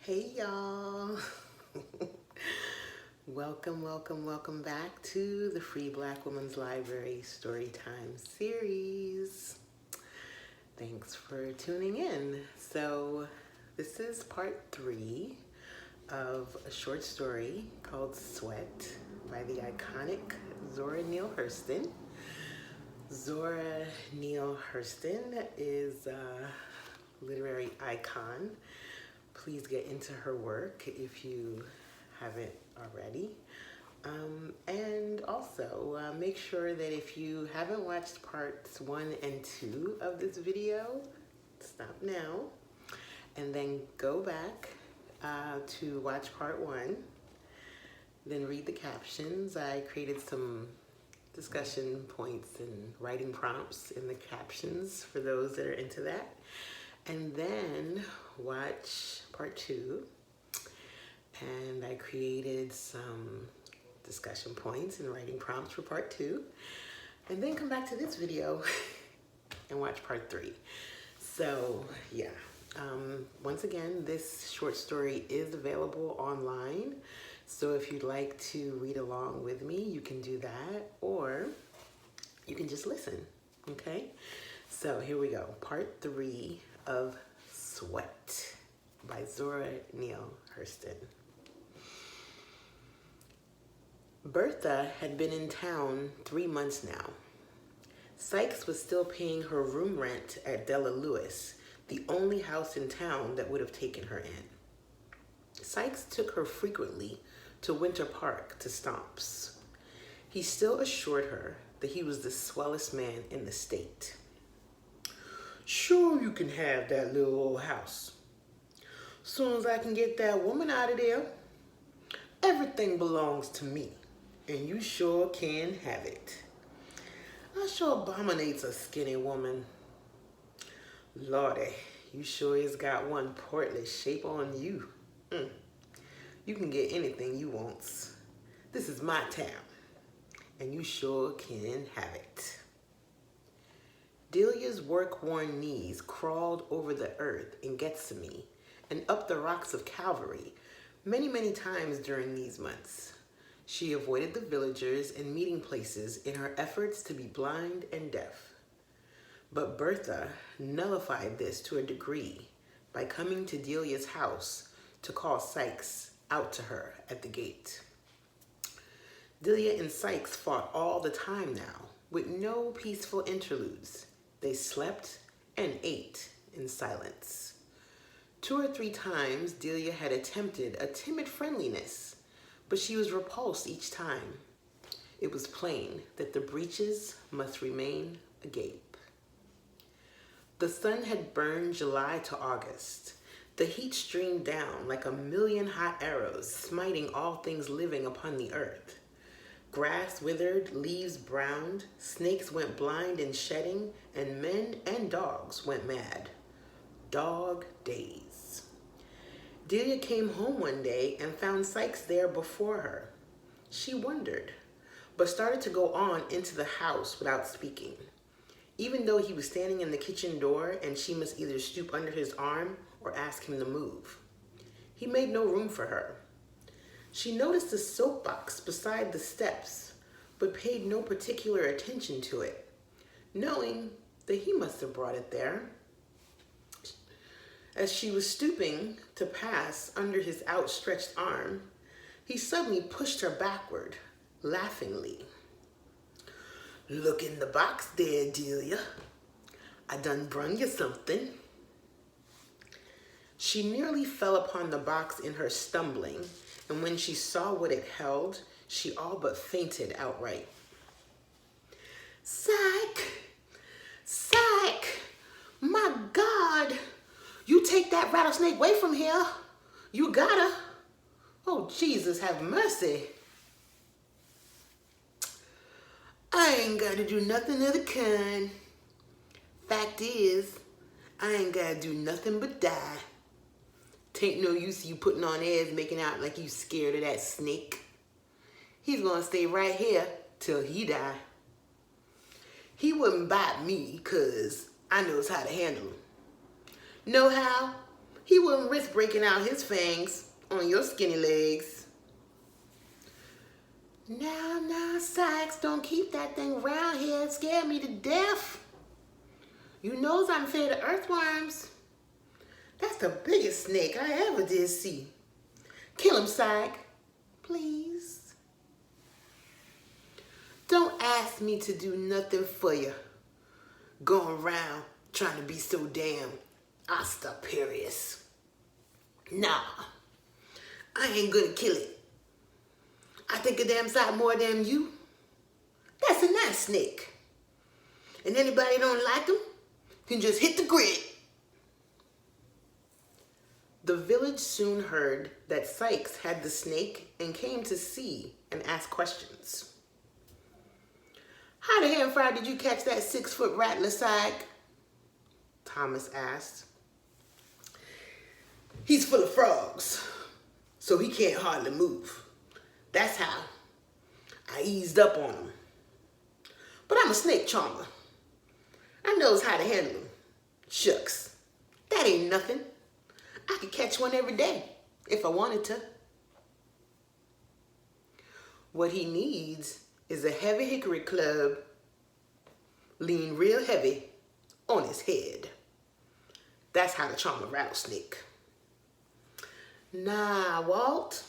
Hey y'all. Welcome back to the Free Black Women's Library Storytime series. Thanks for tuning in. So this is part 3 of a short story called Sweat by the iconic Zora Neale Hurston. Zora Neale Hurston is a literary icon. Please get into her work if you haven't already. And also make sure that if you haven't watched parts 1 and 2 of this video, stop now and then go back to watch part 1. Then read the captions. I created some discussion points and writing prompts in the captions for those that are into that. And then watch part 2. And I created some discussion points and writing prompts for part 2. And then come back to this video and watch part 3. So yeah, once again, this short story is available online. So if you'd like to read along with me, you can do that, or you can just listen, okay? So here we go, part 3 of Sweat by Zora Neale Hurston. Bertha had been in town 3 months now. Sykes was still paying her room rent at Delia, the only house in town that would have taken her in. Sykes took her frequently to Winter Park to stomps. He still assured her that he was the swellest man in the state. Sure, you can have that little old house. Soon as I can get that woman out of there, everything belongs to me, and you sure can have it. I sure abominates a skinny woman. Lordy, you sure has got one portly shape on you. You can get anything you wants. This is my town, and you sure can have it. Delia's work-worn knees crawled over the earth in Gethsemane and up the rocks of Calvary many times during these months. She avoided the villagers and meeting places in her efforts to be blind and deaf. But Bertha nullified this to a degree by coming to Delia's house to call Sykes out to her at the gate. Delia and Sykes fought all the time now, with no peaceful interludes. They slept and ate in silence. 2 or 3 times, Delia had attempted a timid friendliness, but she was repulsed each time. It was plain that the breaches must remain agape. The sun had burned July to August. The heat streamed down like a million hot arrows, smiting all things living upon the earth. Grass withered, leaves browned, snakes went blind and shedding, and men and dogs went mad. Dog days. Delia came home one day and found Sykes there before her. She wondered, but started to go on into the house without speaking, even though he was standing in the kitchen door and she must either stoop under his arm or ask him to move. He made no room for her. She noticed a soapbox beside the steps, but paid no particular attention to it, knowing that he must have brought it there. As she was stooping to pass under his outstretched arm, he suddenly pushed her backward, laughingly. Look in the box there, Delia. I done brung you something. She nearly fell upon the box in her stumbling, and when she saw what it held, she all but fainted outright. Syke, my God, you take that rattlesnake away from here. You gotta. Oh, Jesus, have mercy. I ain't gotta do nothing of the kind. Fact is, I ain't gotta do nothing but die. Tain't no use you putting on airs making out like you scared of that snake. He's gonna stay right here till he die. He wouldn't bite me cause I knows how to handle him. Know how? He wouldn't risk breaking out his fangs on your skinny legs. Now, Sykes, don't keep that thing around here. It scared me to death. You knows I'm afraid of earthworms. That's the biggest snake I ever did see. Kill him, Sykes, please. Don't ask me to do nothing for you. Going around trying to be so damn ostentatious. Nah, I ain't gonna kill it. I think a damn sight more than you. That's a nice snake. And anybody don't like him can just hit the grid. The village soon heard that Sykes had the snake and came to see and ask questions. How the hell fry did you catch that 6-foot rattler, Sykes? Thomas asked. He's full of frogs, so he can't hardly move. That's how I eased up on him. But I'm a snake charmer. I knows how to handle him. Shucks, that ain't nothing. I could catch one every day if I wanted to. What he needs is a heavy hickory club, lean real heavy on his head. That's how to charm a rattlesnake. Nah, Walt.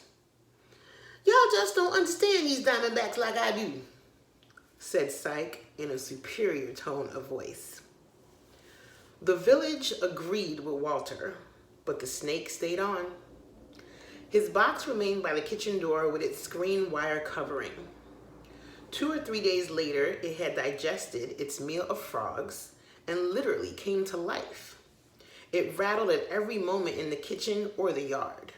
Y'all just don't understand these diamondbacks like I do, said Sykes in a superior tone of voice. The village agreed with Walter, but the snake stayed on. His box remained by the kitchen door with its screen wire covering. 2 or 3 days later, it had digested its meal of frogs and literally came to life. It rattled at every moment in the kitchen or the yard.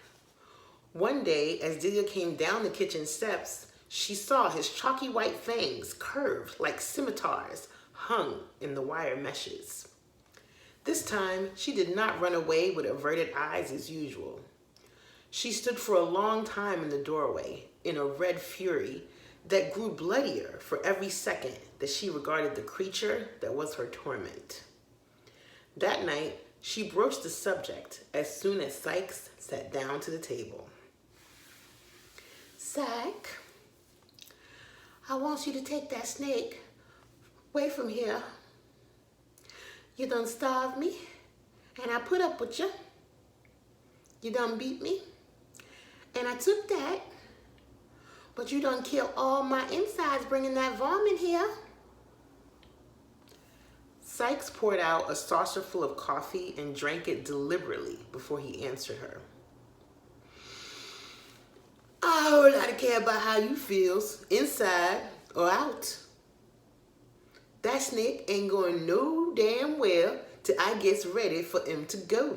One day, as Delia came down the kitchen steps, she saw his chalky white fangs curved like scimitars hung in the wire meshes. This time, she did not run away with averted eyes as usual. She stood for a long time in the doorway in a red fury that grew bloodier for every second that she regarded the creature that was her torment. That night, she broached the subject as soon as Sykes sat down to the table. Sykes, I want you to take that snake away from here. You done starved me, and I put up with you. You done beat me, and I took that. But you done killed all my insides bringing that vomit here. Sykes poured out a saucer full of coffee and drank it deliberately before he answered her. I whole lot of care about how you feels, inside or out. That snake ain't going no damn well till I gets ready for him to go.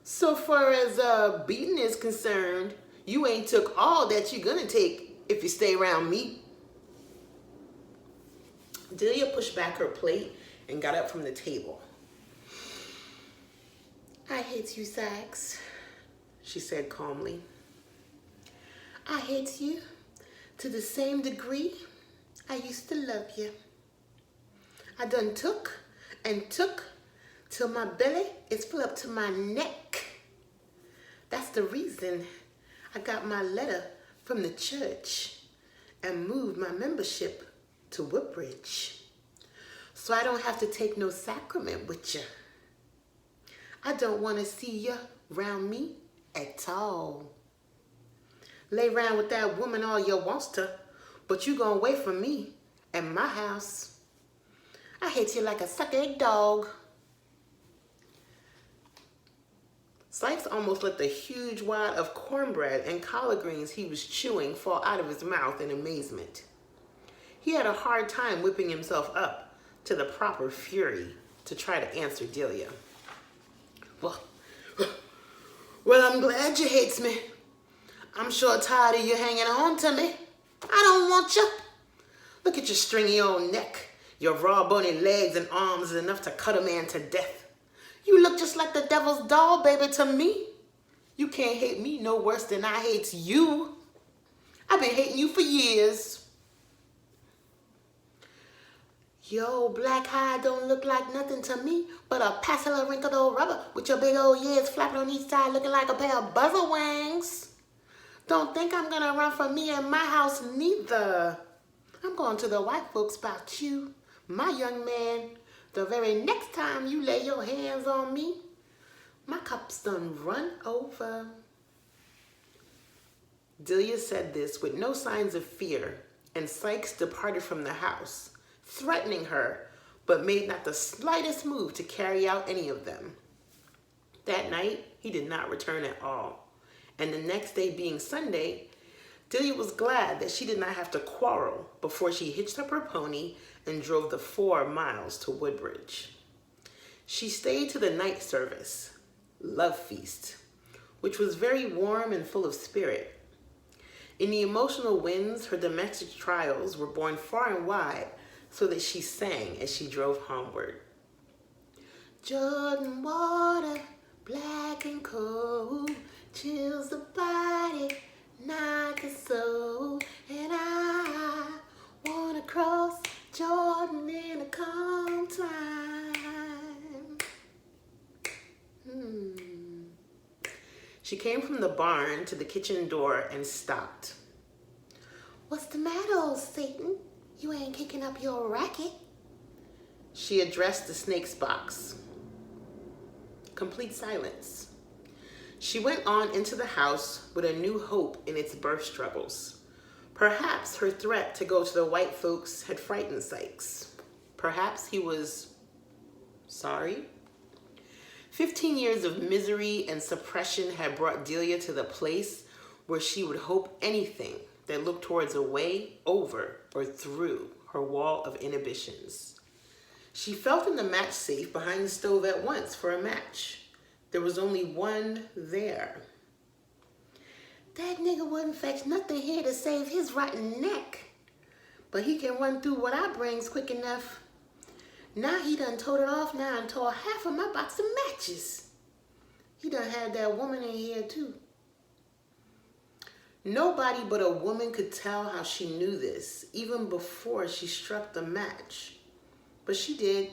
So far as beating is concerned, you ain't took all that you're gonna take if you stay around me. Delia pushed back her plate and got up from the table. I hate you, Sykes, she said calmly. I hate you to the same degree I used to love you. I done took and took till my belly is full up to my neck. That's the reason I got my letter from the church and moved my membership to Woodbridge, so I don't have to take no sacrament with you. I don't want to see you around me at all. Lay around with that woman all you wants to, but you gonna wait for me and my house. I hate you like a suck-egg dog. Sykes almost let the huge wad of cornbread and collard greens he was chewing fall out of his mouth in amazement. He had a hard time whipping himself up to the proper fury to try to answer Delia. Well, I'm glad you hates me. I'm sure tired of you hanging on to me. I don't want you. Look at your stringy old neck. Your raw bony legs and arms is enough to cut a man to death. You look just like the devil's doll, baby, to me. You can't hate me no worse than I hates you. I've been hating you for years. Yo, black hide don't look like nothing to me but a passel of wrinkled old rubber with your big old ears flapping on each side looking like a pair of buzzer wings. Don't think I'm gonna run from me in my house neither. I'm going to the white folks about you, my young man. The very next time you lay your hands on me, my cup's done run over. Delia said this with no signs of fear, and Sykes departed from the house, threatening her, but made not the slightest move to carry out any of them. That night, he did not return at all, and the next day being Sunday, Delia was glad that she did not have to quarrel before she hitched up her pony and drove the 4 miles to Woodbridge. She stayed to the night service, Love Feast, which was very warm and full of spirit. In the emotional winds, her domestic trials were borne far and wide, so that she sang as she drove homeward. Jordan water, black and cold, chills the body, not the soul, and I wanna cross Jordan in a calm time. She came from the barn to the kitchen door and stopped. What's the matter, old Satan? You ain't kicking up your racket. She addressed the snake's box. Complete silence. She went on into the house with a new hope in its birth struggles. Perhaps her threat to go to the white folks had frightened Sykes. Perhaps he was sorry. 15 years of misery and suppression had brought Delia to the place where she would hope anything that looked towards a way over or through her wall of inhibitions. She felt in the match safe behind the stove at once for a match. There was only one there. That nigga wouldn't fetch nothing here to save his rotten neck. But he can run through what I brings quick enough. Now he done told it off now and tore half of my box of matches. He done had that woman in here too. Nobody but a woman could tell how she knew this, even before she struck the match. But she did,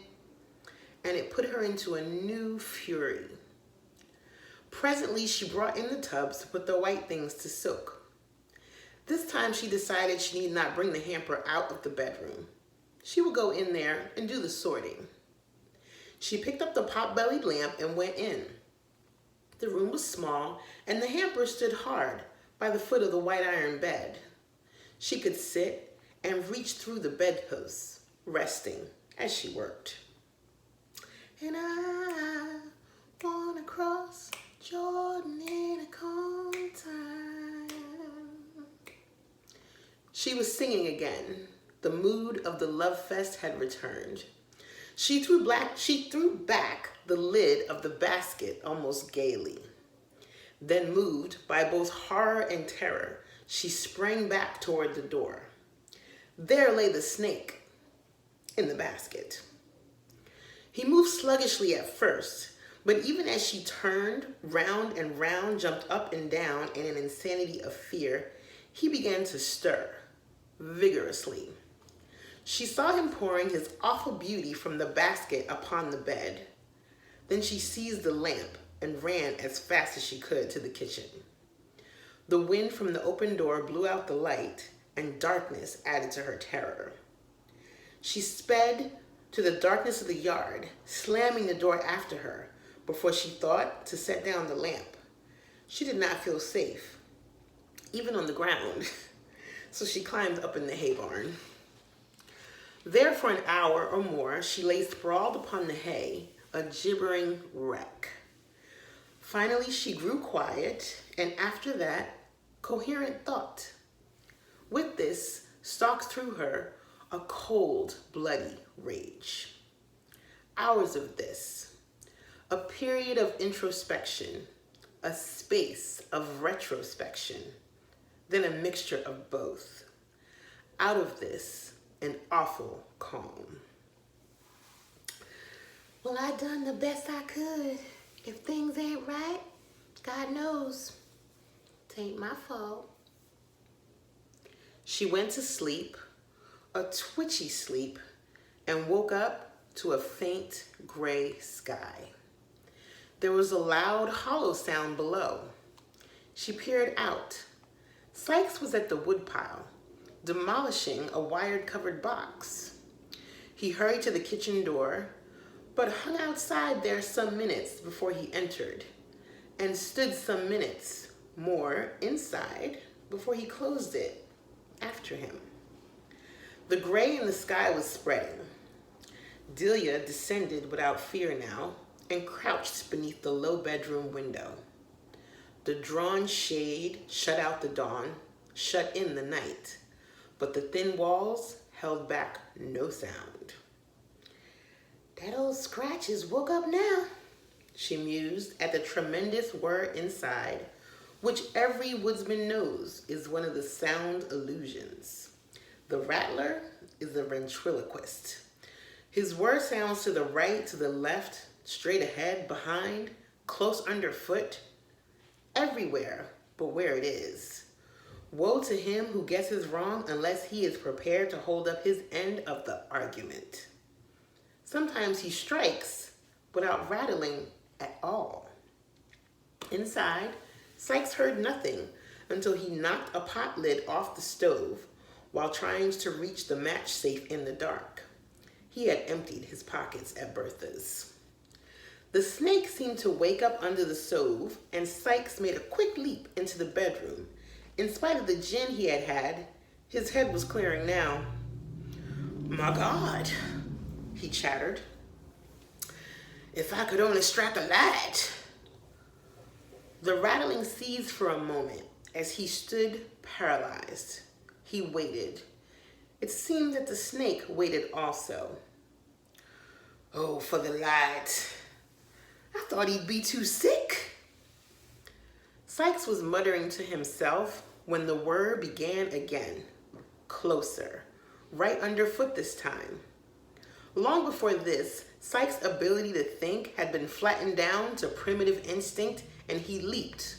and it put her into a new fury. Presently, she brought in the tubs to put the white things to soak. This time, she decided she need not bring the hamper out of the bedroom. She would go in there and do the sorting. She picked up the pot-bellied lamp and went in. The room was small, and the hamper stood hard by the foot of the white iron bed. She could sit and reach through the bedposts, resting as she worked. And I wanna cross Jordan in a calm time. She was singing again. The mood of the love fest had returned. She threw back the lid of the basket almost gaily. Then, moved by both horror and terror, she sprang back toward the door. There lay the snake in the basket. He moved sluggishly at first, but even as she turned round and round, jumped up and down in an insanity of fear, he began to stir vigorously. She saw him pouring his awful beauty from the basket upon the bed. Then she seized the lamp and ran as fast as she could to the kitchen. The wind from the open door blew out the light, and darkness added to her terror. She sped to the darkness of the yard, slamming the door after her before she thought to set down the lamp. She did not feel safe, even on the ground, so she climbed up in the hay barn. There for an hour or more, she lay sprawled upon the hay, a gibbering wreck. Finally, she grew quiet, and after that, coherent thought. With this, stalked through her a cold, bloody rage. Hours of this, a period of introspection, a space of retrospection, then a mixture of both. Out of this, an awful calm. Well, I done the best I could. If things ain't right, God knows. Tain't my fault. She went to sleep, a twitchy sleep, and woke up to a faint gray sky. There was a loud, hollow sound below. She peered out. Sykes was at the woodpile, demolishing a wired-covered box. He hurried to the kitchen door, but hung outside there some minutes before he entered, and stood some minutes more inside before he closed it after him. The gray in the sky was spreading. Delia descended without fear now and crouched beneath the low bedroom window. The drawn shade shut out the dawn, shut in the night, but the thin walls held back no sound. That old Scratch is woke up now, she mused at the tremendous whir inside, which every woodsman knows is one of the sound illusions. The rattler is a ventriloquist. His whir sounds to the right, to the left, straight ahead, behind, close underfoot, everywhere but where it is. Woe to him who guesses wrong unless he is prepared to hold up his end of the argument. Sometimes he strikes without rattling at all. Inside, Sykes heard nothing until he knocked a pot lid off the stove while trying to reach the match safe in the dark. He had emptied his pockets at Bertha's. The snake seemed to wake up under the stove, and Sykes made a quick leap into the bedroom. In spite of the gin he had had, his head was clearing now. My God, he chattered. If I could only strike a light. The rattling ceased for a moment as he stood paralyzed. He waited. It seemed that the snake waited also. Oh, for the light. I thought he'd be too sick. Sykes was muttering to himself when the whir began again. Closer, right underfoot this time. Long before this, Sykes' ability to think had been flattened down to primitive instinct, and he leaped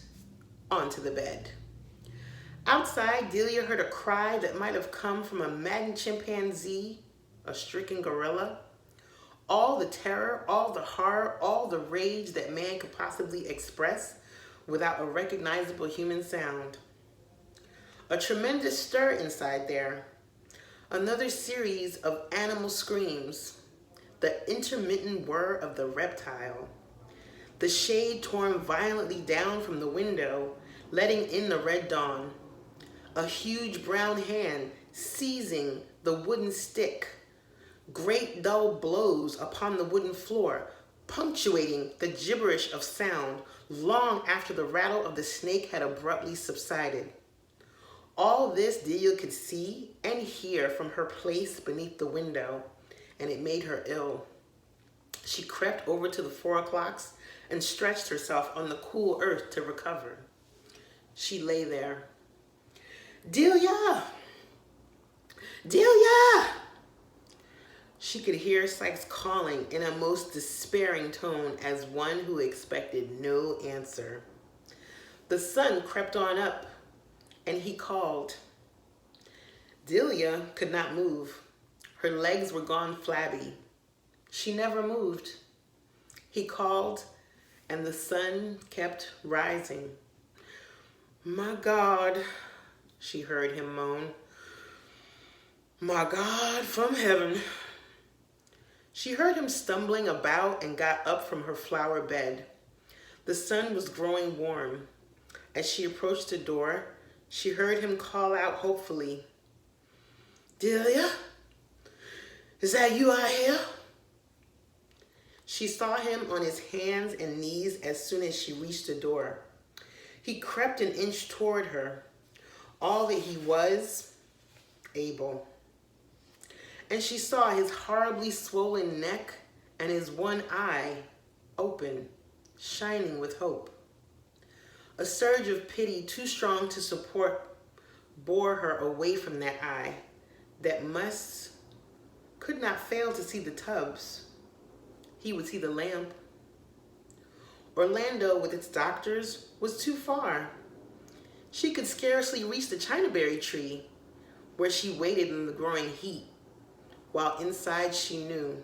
onto the bed. Outside, Delia heard a cry that might have come from a maddened chimpanzee, a stricken gorilla. All the terror, all the horror, all the rage that man could possibly express without a recognizable human sound. A tremendous stir inside there. Another series of animal screams. The intermittent whir of the reptile. The shade torn violently down from the window, letting in the red dawn. A huge brown hand seizing the wooden stick. Great dull blows upon the wooden floor, punctuating the gibberish of sound long after the rattle of the snake had abruptly subsided. All this Delia could see and hear from her place beneath the window, and it made her ill. She crept over to the 4 o'clocks and stretched herself on the cool earth to recover. She lay there. Delia! Delia! She could hear Sykes calling in a most despairing tone as one who expected no answer. The sun crept on up, and he called. Delia could not move. Her legs were gone flabby. She never moved. He called, and the sun kept rising. My God, she heard him moan. My God from heaven. She heard him stumbling about and got up from her flower bed. The sun was growing warm. As she approached the door, she heard him call out hopefully, Delia, is that you out here? She saw him on his hands and knees as soon as she reached the door. He crept an inch toward her, all that he was able. And she saw his horribly swollen neck and his one eye open, shining with hope. A surge of pity too strong to support bore her away from that eye that could not fail to see the tubs. He would see the lamp. Orlando with its doctors was too far. She could scarcely reach the chinaberry tree where she waited in the growing heat. while inside she knew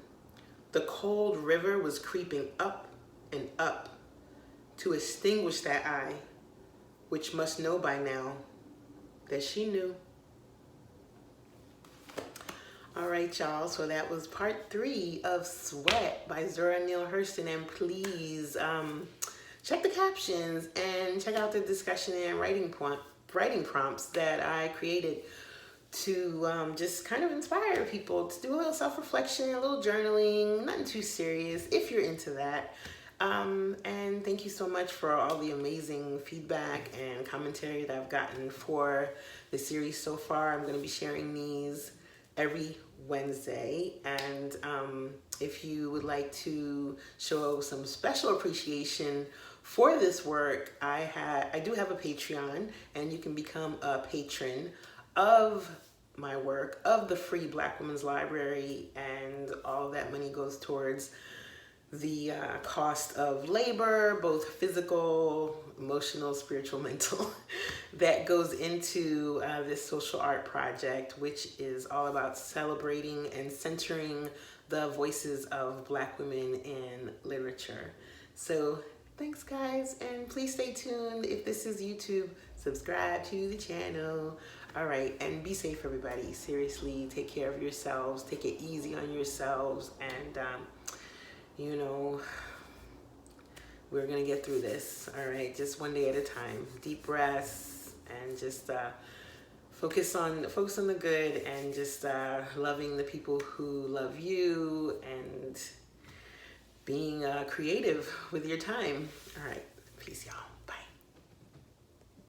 the cold river was creeping up and up to extinguish that eye, which must know by now that she knew. All right, y'all, so that was part 3 of Sweat by Zora Neale Hurston, and please check the captions and check out the discussion and writing prompts that I created to just kind of inspire people to do a little self-reflection, a little journaling, nothing too serious if you're into that. And thank you so much for all the amazing feedback and commentary that I've gotten for the series so far. I'm going to be sharing these every Wednesday, and if you would like to show some special appreciation for this work, I do have a Patreon, and you can become a patron of my work, of the free Black Women's Library, and all of that money goes towards the cost of labor, both physical, emotional, spiritual, mental, that goes into this social art project, which is all about celebrating and centering the voices of Black women in literature. So thanks, guys, and please stay tuned. If this is YouTube, subscribe to the channel. All right, and be safe, everybody. Seriously, take care of yourselves. Take it easy on yourselves, and you know, we're gonna get through this. All right, just one day at a time. Deep breaths, and just focus on the good, and just loving the people who love you, and being creative with your time. All right, peace, y'all.